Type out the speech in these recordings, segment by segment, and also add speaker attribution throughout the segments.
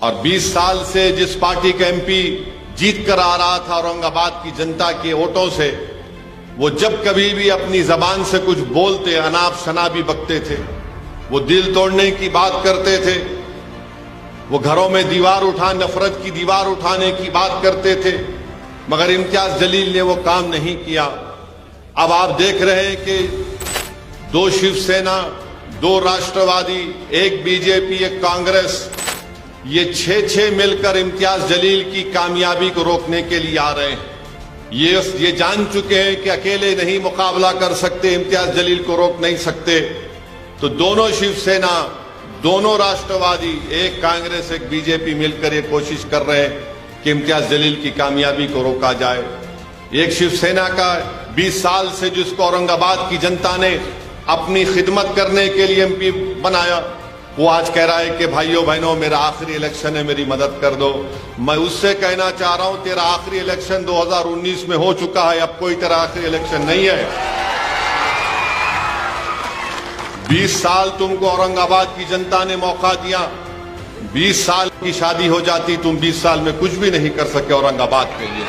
Speaker 1: और 20 साल से जिस पार्टी का एमपी जीत कर आ रहा था औरंगाबाद की जनता के वोटों से, वो जब कभी भी अपनी जबान से कुछ बोलते अनाप शनाबी बकते थे, वो दिल तोड़ने की बात करते थे, वो घरों में नफरत की दीवार उठाने की बात करते थे, मगर इम्तियाज जलील ने वो काम नहीं किया। अब आप देख रहे हैं कि 2 शिवसेना, 2 राष्ट्रवादी, 1 बीजेपी, 1 कांग्रेस, ये 6 मिलकर इम्तियाज जलील की कामयाबी को रोकने के लिए आ रहे हैं। ये जान चुके हैं कि अकेले नहीं मुकाबला कर सकते, इम्तियाज जलील को रोक नहीं सकते, तो दोनों शिवसेना, दोनों राष्ट्रवादी, 1 कांग्रेस, 1 बीजेपी मिलकर ये कोशिश कर रहे हैं कि इम्तियाज जलील की कामयाबी को रोका जाए। एक शिवसेना का 20 साल से जिसको औरंगाबाद की जनता ने अपनी खिदमत करने के लिए एमपी बनाया, वो आज कह रहा है कि भाइयों बहनों मेरा आखिरी इलेक्शन है, मेरी मदद कर दो। मैं उससे कहना चाह रहा हूं, तेरा आखिरी इलेक्शन 2019 में हो चुका है, अब कोई तेरा आखिरी इलेक्शन नहीं है। 20 साल तुमको औरंगाबाद की जनता ने मौका दिया, 20 साल की शादी हो जाती, तुम 20 साल में कुछ भी नहीं कर सके औरंगाबाद के लिए।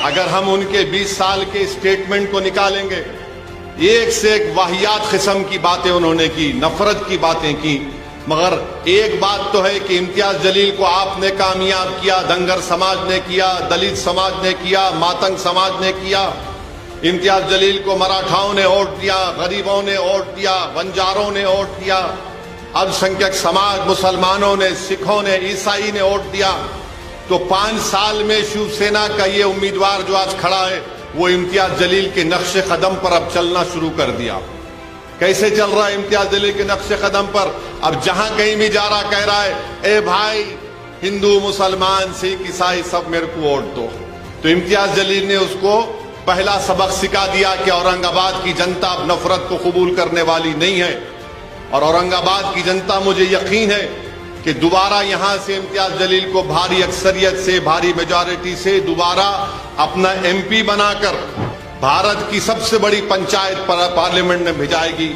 Speaker 1: अगर हम उनके 20 साल के स्टेटमेंट को निकालेंगे, एक से एक वाहियात किस्म की बातें उन्होंने की, नफरत की बातें की, मगर एक बात तो है कि इम्तियाज जलील को आपने कामयाब किया, धनगर समाज ने किया, दलित समाज ने किया, मातंग समाज ने किया। इम्तियाज जलील को मराठाओं ने वोट दिया, गरीबों ने वोट दिया, बंजारों ने वोट दिया, अल्पसंख्यक समाज, मुसलमानों ने, सिखों ने, ईसाई ने वोट दिया। तो 5 साल में शिवसेना का ये उम्मीदवार जो आज खड़ा है, वो इम्तियाज जलील के नक्शे कदम पर अब चलना शुरू कर दिया। कैसे चल रहा है इम्तियाज जलील के नक्शे कदम पर? अब जहां कहीं भी जा रहा कह रहा है, ए भाई हिंदू, मुसलमान, सिख, ईसाई सब मेरे को वोट दो। तो इम्तियाज जलील ने उसको पहला सबक सिखा दिया कि औरंगाबाद की जनता अब नफरत को कबूल करने वाली नहीं है। और औरंगाबाद की जनता, मुझे यकीन है कि दोबारा यहां से इम्तियाज जलील को भारी अक्सरियत से, भारी मेजॉरिटी से दोबारा अपना एमपी बनाकर भारत की सबसे बड़ी पंचायत पार्लियामेंट में भेजाएगी।